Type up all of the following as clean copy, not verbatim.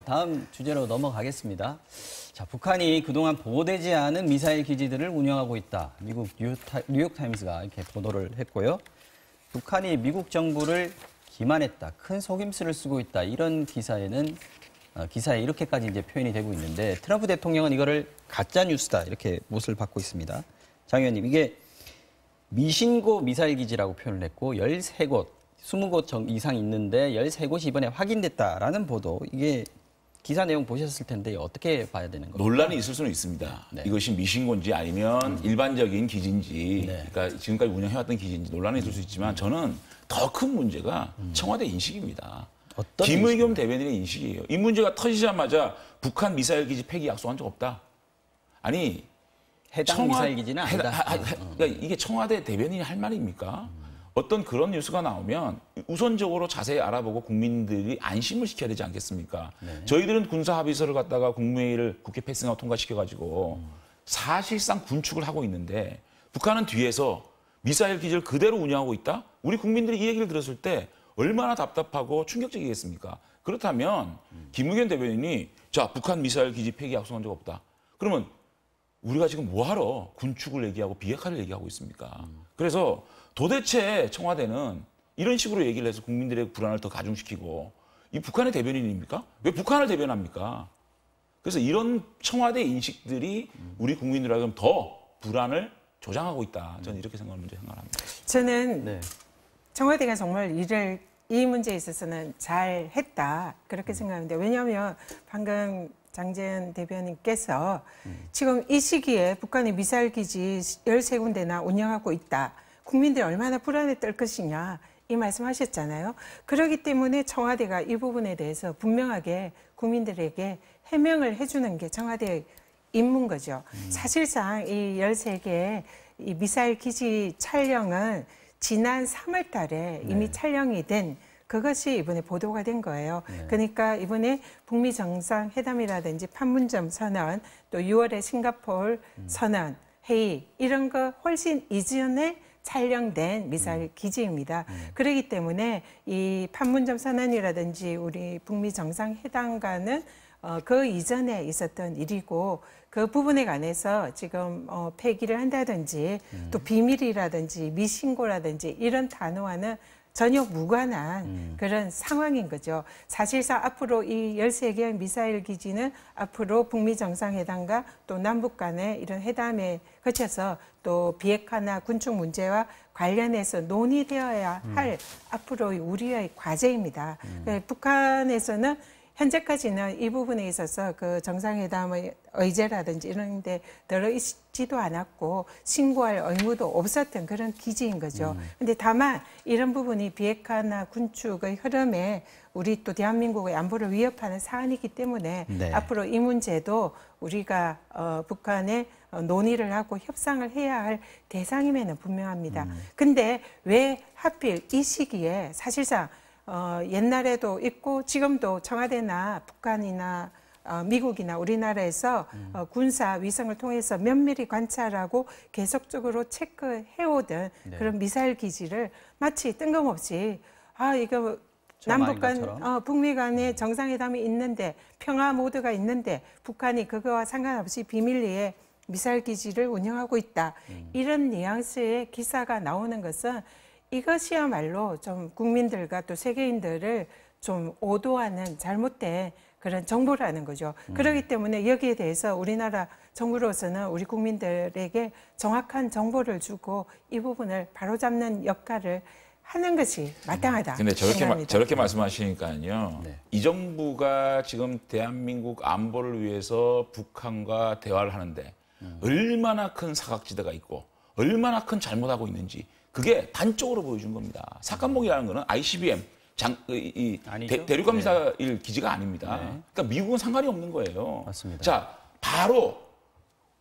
다음 주제로 넘어가겠습니다. 자, 북한이 그동안 보고되지 않은 미사일 기지들을 운영하고 있다. 미국 뉴욕타임스가 이렇게 보도를 했고요. 북한이 미국 정부를 기만했다. 큰 속임수를 쓰고 있다. 이런 기사에 이렇게까지 이제 표현이 되고 있는데 트럼프 대통령은 이거를 가짜 뉴스다. 이렇게 못을 받고 있습니다. 장 의원님, 이게 미신고 미사일 기지라고 표현을 했고 13곳, 20곳 이상 있는데 13곳이 이번에 확인됐다라는 보도. 이게 기사 내용 보셨을 텐데 어떻게 봐야 되는 겁니까? 논란이 있을 수는 있습니다. 네. 이것이 미신고인지 아니면 일반적인 기지인지, 네. 그러니까 지금까지 운영해왔던 기지인지 논란이 있을 수 있지만 저는 더 큰 문제가 청와대 인식입니다. 김의겸 대변인의 인식이에요. 이 문제가 터지자마자 북한 미사일 기지 폐기 약속한 적 없다. 아니, 해당 미사일 기지는 아니다. 그러니까 이게 청와대 대변인이 할 말입니까? 어떤 그런 뉴스가 나오면 우선적으로 자세히 알아보고 국민들이 안심을 시켜야 되지 않겠습니까? 네. 저희들은 군사합의서를 갖다가 국무회의를 국회 패스나 통과시켜가지고 사실상 군축을 하고 있는데 북한은 뒤에서 미사일 기지를 그대로 운영하고 있다? 우리 국민들이 이 얘기를 들었을 때 얼마나 답답하고 충격적이겠습니까? 그렇다면 김의겸 대변인이 자, 북한 미사일 기지 폐기 약속한 적 없다. 그러면 우리가 지금 뭐하러 군축을 얘기하고 비핵화를 얘기하고 있습니까? 그래서 도대체 청와대는 이런 식으로 얘기를 해서 국민들의 불안을 더 가중시키고 이 북한의 대변인입니까? 왜 북한을 대변합니까? 그래서 이런 청와대 인식들이 우리 국민들에게 더 불안을 조장하고 있다. 저는 이렇게 생각합니다. 저는 네. 청와대가 정말 이 문제에 있어서는 잘 했다. 그렇게 생각합니다. 왜냐하면 방금 장재현 대변인께서 지금 이 시기에 북한이 미사일 기지 13군데나 운영하고 있다. 국민들이 얼마나 불안에 떨 것이냐. 이 말씀하셨잖아요. 그렇기 때문에 청와대가 이 부분에 대해서 분명하게 국민들에게 해명을 해주는 게 청와대의 임무인 거죠. 사실상 이 13개의 이 미사일 기지 촬영은 지난 3월 달에 이미 촬영이 된 그것이 이번에 보도가 된 거예요. 그러니까 이번에 북미 정상회담이라든지 판문점 선언, 또 6월에 싱가포르 선언, 회의 이런 거 훨씬 이전에 촬영된 미사일 기지입니다. 그렇기 때문에 이 판문점 선언이라든지 우리 북미 정상회담과는 그 이전에 있었던 일이고 그 부분에 관해서 지금 폐기를 한다든지 또 비밀이라든지 미신고라든지 이런 단어와는 전혀 무관한 그런 상황인 거죠. 사실상 앞으로 이 13개의 미사일 기지는 앞으로 북미 정상회담과 또 남북 간의 이런 회담에 거쳐서 또 비핵화나 군축 문제와 관련해서 논의되어야 할 앞으로의 우리의 과제입니다. 북한에서는 현재까지는 이 부분에 있어서 그 정상회담의 의제라든지 이런 데 들어있지도 않았고 신고할 의무도 없었던 그런 기지인 거죠. 근데 다만 이런 부분이 비핵화나 군축의 흐름에 우리 또 대한민국의 안보를 위협하는 사안이기 때문에 네. 앞으로 이 문제도 우리가 북한에 논의를 하고 협상을 해야 할 대상임에는 분명합니다. 근데 왜 하필 이 시기에 사실상 옛날에도 있고 지금도 청와대나 북한이나 미국이나 우리나라에서 군사 위성을 통해서 면밀히 관찰하고 계속적으로 체크해오던 그런 미사일 기지를 마치 뜬금없이 이거 남북 간, 북미 간의 정상회담이 있는데 평화 모드가 있는데 북한이 그거와 상관없이 비밀리에 미사일 기지를 운영하고 있다. 이런 뉘앙스의 기사가 나오는 것은 이것이야말로 좀 국민들과 또 세계인들을 좀 오도하는 잘못된 그런 정보라는 거죠. 그렇기 때문에 여기에 대해서 우리나라 정부로서는 우리 국민들에게 정확한 정보를 주고 이 부분을 바로잡는 역할을 하는 것이 마땅하다. 근데 저렇게 말씀하시니까요. 네. 이 정부가 지금 대한민국 안보를 위해서 북한과 대화를 하는데 얼마나 큰 사각지대가 있고 얼마나 큰 잘못하고 있는지 그게 단적으로 보여준 겁니다. 사칸목이라는 거는 ICBM 대륙간 미사일 기지가 아닙니다. 네. 그러니까 미국은 상관이 없는 거예요. 맞습니다. 자, 바로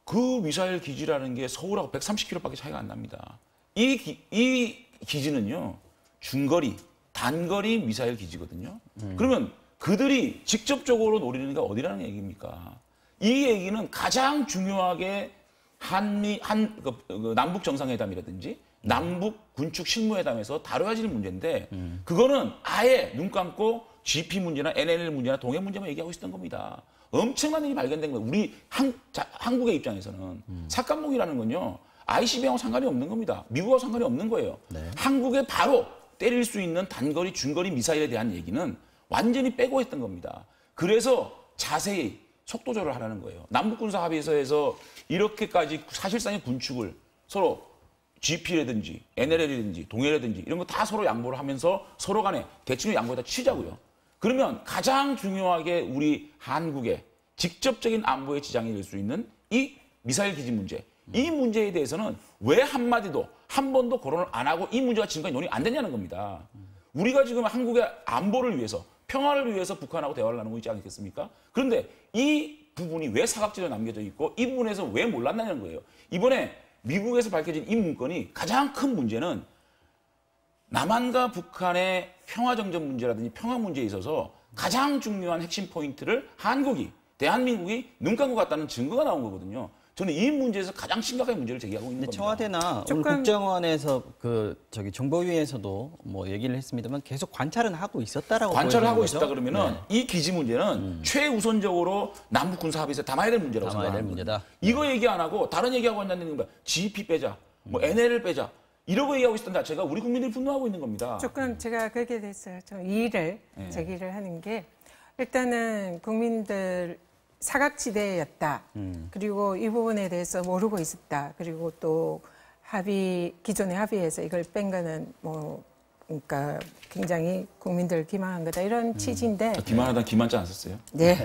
그 미사일 기지라는 게 서울하고 130km밖에 차이가 안 납니다. 이 기지는요, 중거리, 단거리 미사일 기지거든요. 그러면 그들이 직접적으로 노리는 게 어디라는 얘기입니까? 이 얘기는 가장 중요하게 남북 정상회담이라든지 남북 군축 실무회담에서 다뤄야 할 문제인데 그거는 아예 눈 감고 GP 문제나 NLL 문제나 동해 문제만 얘기하고 있었던 겁니다. 엄청난 일이 발견된 거예요. 우리 한국의 입장에서는 삭감목이라는 건요. ICBM하고 상관이 없는 겁니다. 미국하고 상관이 없는 거예요. 네. 한국에 바로 때릴 수 있는 단거리, 중거리 미사일에 대한 얘기는 완전히 빼고 했던 겁니다. 그래서 자세히 속도 조절하라는 거예요. 남북군사합의서에서 이렇게까지 사실상의 군축을 서로 GP라든지 NLL이든지 동해라든지 이런 거 다 서로 양보를 하면서 서로 간에 대칭을 양보에다 치자고요. 그러면 가장 중요하게 우리 한국의 직접적인 안보에 지장이 될 수 있는 이 미사일 기지 문제, 이 문제에 대해서는 왜 한마디도 한 번도 거론을 안 하고 이 문제가 지금까지 논의 안 됐냐는 겁니다. 우리가 지금 한국의 안보를 위해서 평화를 위해서 북한하고 대화를 나누고 있지 않겠습니까? 그런데 이 부분이 왜 사각지대에 남겨져 있고 이 부분에서 왜 몰랐냐는 거예요. 이번에 미국에서 밝혀진 이 문건이 가장 큰 문제는 남한과 북한의 평화정전 문제라든지 평화 문제에 있어서 가장 중요한 핵심 포인트를 대한민국이 눈 감고 갔다는 증거가 나온 거거든요. 저는 이 문제에서 가장 심각한 문제를 제기하고 있는 겁니다. 청와대나 오늘 국정원에서 정보위에서도 뭐 얘기를 했습니다만 계속 관찰은 하고 있었다라고 관찰을 하고 거죠? 있었다 그러면은 이 기지 문제는 최우선적으로 남북 군사 합의에서 담아야 될 문제라고 담아야 될 생각합니다. 문제다. 이거 얘기 안 하고 다른 얘기하고 한다는 건 GP 빼자, 뭐 NL을 빼자 이러고 얘기하고 있었던 자체가 우리 국민들이 분노하고 있는 겁니다. 조금 제가 그렇게 대해서 좀 이의를 제기를 하는 게 일단은 국민들 사각지대였다. 그리고 이 부분에 대해서 모르고 있었다. 그리고 또 기존의 합의에서 이걸 뺀 거는 그러니까 굉장히 국민들 기만한 거다. 이런 취지인데. 기만하다 기만자 안 썼어요? 네.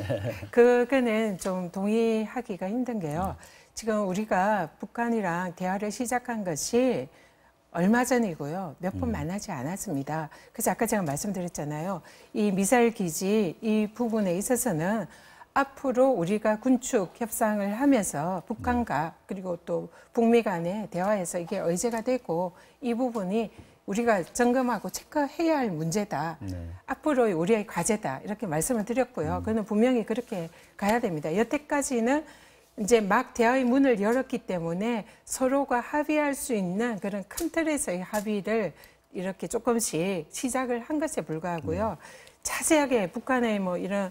그거는 좀 동의하기가 힘든 게요. 지금 우리가 북한이랑 대화를 시작한 것이 얼마 전이고요. 몇 번 만나지 않았습니다. 그래서 아까 제가 말씀드렸잖아요. 이 미사일 기지 이 부분에 있어서는 앞으로 우리가 군축 협상을 하면서 북한과 그리고 또 북미 간의 대화에서 이게 의제가 되고 이 부분이 우리가 점검하고 체크해야 할 문제다. 네. 앞으로 우리의 과제다. 이렇게 말씀을 드렸고요. 그거는 분명히 그렇게 가야 됩니다. 여태까지는 이제 막 대화의 문을 열었기 때문에 서로가 합의할 수 있는 그런 큰 틀에서의 합의를 이렇게 조금씩 시작을 한 것에 불과하고요. 자세하게 북한의 뭐 이런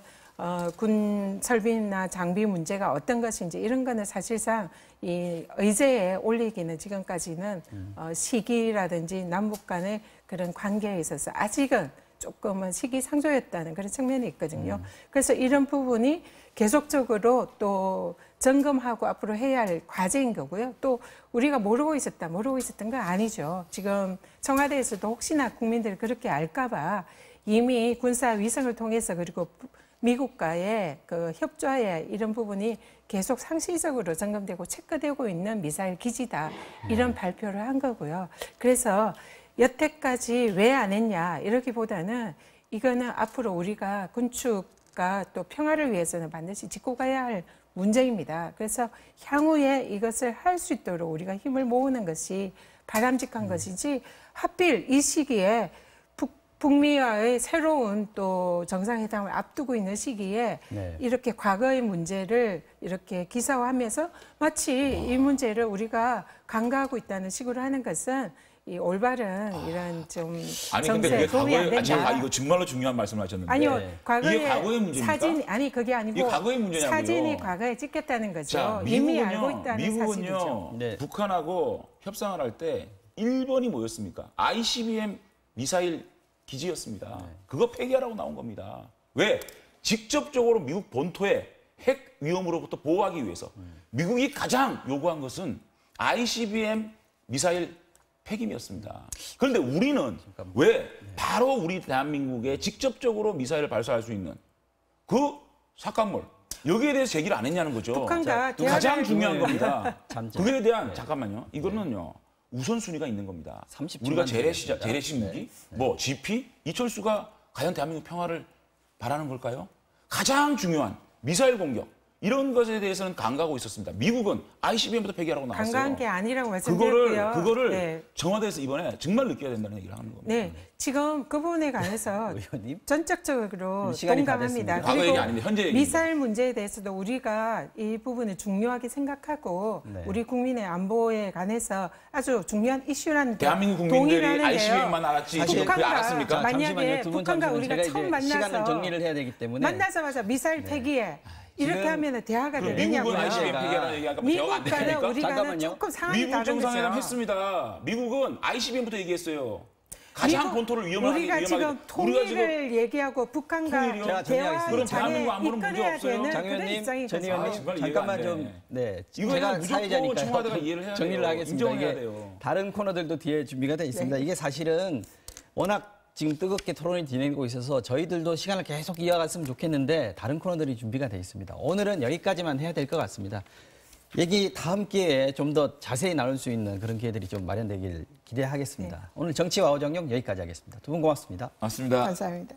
군 설비나 장비 문제가 어떤 것인지 이런 거는 사실상 이 의제에 올리기는 지금까지는 시기라든지 남북 간의 그런 관계에 있어서 아직은 조금은 시기상조였다는 그런 측면이 있거든요. 그래서 이런 부분이 계속적으로 또 점검하고 앞으로 해야 할 과제인 거고요. 또 우리가 모르고 있었던 건 아니죠. 지금 청와대에서도 혹시나 국민들이 그렇게 알까 봐 이미 군사 위성을 통해서 그리고 미국과의 그 협조하에 이런 부분이 계속 상시적으로 점검되고 체크되고 있는 미사일 기지다. 이런 발표를 한 거고요. 그래서 여태까지 왜 안 했냐 이러기보다는 이거는 앞으로 우리가 군축과 또 평화를 위해서는 반드시 짚고 가야 할 문제입니다. 그래서 향후에 이것을 할 수 있도록 우리가 힘을 모으는 것이 바람직한 것이지 하필 이 시기에 북미와의 새로운 또 정상회담을 앞두고 있는 시기에 이렇게 과거의 문제를 이렇게 기사화하면서 마치 이 문제를 우리가 간과하고 있다는 식으로 하는 것은 이 올바른 이런 좀 정세에 도움이 안 된다. 이거 정말로 중요한 말씀을 하셨는데 아니요, 이게 과거에 과거의 문제입니까? 그게 아니고 이게 과거의 문제냐고요? 사진이 과거에 찍혔다는 거죠. 자, 이미 알고 있다는 미국은요, 사실이죠. 네. 북한하고 협상을 할 때 1번이 뭐였습니까? ICBM 미사일 기지였습니다. 그거 폐기하라고 나온 겁니다. 왜? 직접적으로 미국 본토에 핵 위험으로부터 보호하기 위해서 미국이 가장 요구한 것은 ICBM 미사일 폐기였습니다. 그런데 우리는 왜 바로 우리 대한민국에 직접적으로 미사일을 발사할 수 있는 그 삭감물 여기에 대해서 제기를 안 했냐는 거죠. 북한과 가장 중요한 겁니다. 잠정. 그에 대한 잠깐만요. 이거는요. 우선순위가 있는 겁니다. 30초 우리가 만 재래식 무기, 뭐 GP, 이철수가 과연 대한민국 평화를 바라는 걸까요? 가장 중요한 미사일 공격, 이런 것에 대해서는 강구하고 있었습니다. 미국은 ICBM부터 폐기하라고 나왔어요. 강간 게 아니라고 말씀드렸고요. 그거를 네. 청와대에서 이번에 정말 느껴야 된다는 얘기를 하는 겁니다. 네, 지금 그 부분에 관해서 의원님. 전적적으로 시간이 다 동감합니다. 됐습니다. 과거 얘기 아닙니다. 현재 얘기입니다. 미사일 문제에 대해서도 우리가 이 부분을 중요하게 생각하고 네. 우리 국민의 안보에 관해서 아주 중요한 이슈라는 데 대한민국 국민들이 동의를 하는데요. ICBM만 알았지 사실 그게 알았습니까? 자, 만약에 잠시만요. 두분 북한과 잠시만요. 우리가 제가 처음 이제 만나서 시간을 정리를 해야 되기 때문에 만나자마자 미사일 폐기해 이렇게 지금 하면 대화가 그럼 되겠냐고요. 미국은 ICBM 폐기하라는 얘기하니까 뭐 대화가 안 미국과는 되니까? 우리가는 잠깐만요. 조금 상황이 미국 다른 정상회담 거죠. 했습니다. 미국은 ICBM부터 얘기했어요. 가장 미국- 본토를 위험하게 우리가 지금 통일을 얘기하고 북한과 통일이요? 제가 대화 정리하겠습니다. 그럼 장에 대한민국 안보는 문제 이끌어야 없어요? 되는 장 그런 의원님, 입장인 전 거죠. 의원님 정말 이해가 잠깐만 안 좀 돼. 네, 이거는 제가 무조건 사회자니까요. 청와대가 이해를 해야 정리를 돼요. 하겠습니다. 인정을 해야 이게 돼요. 다른 코너들도 뒤에 준비가 돼 있습니다. 이게 사실은 워낙 지금 뜨겁게 토론이 진행되고 있어서 저희들도 시간을 계속 이어갔으면 좋겠는데 다른 코너들이 준비가 돼 있습니다. 오늘은 여기까지만 해야 될 것 같습니다. 얘기 다음 기회에 좀 더 자세히 나눌 수 있는 그런 기회들이 좀 마련되길 기대하겠습니다. 오늘 정치와 어정용 여기까지 하겠습니다. 두 분 고맙습니다. 맞습니다. 감사합니다.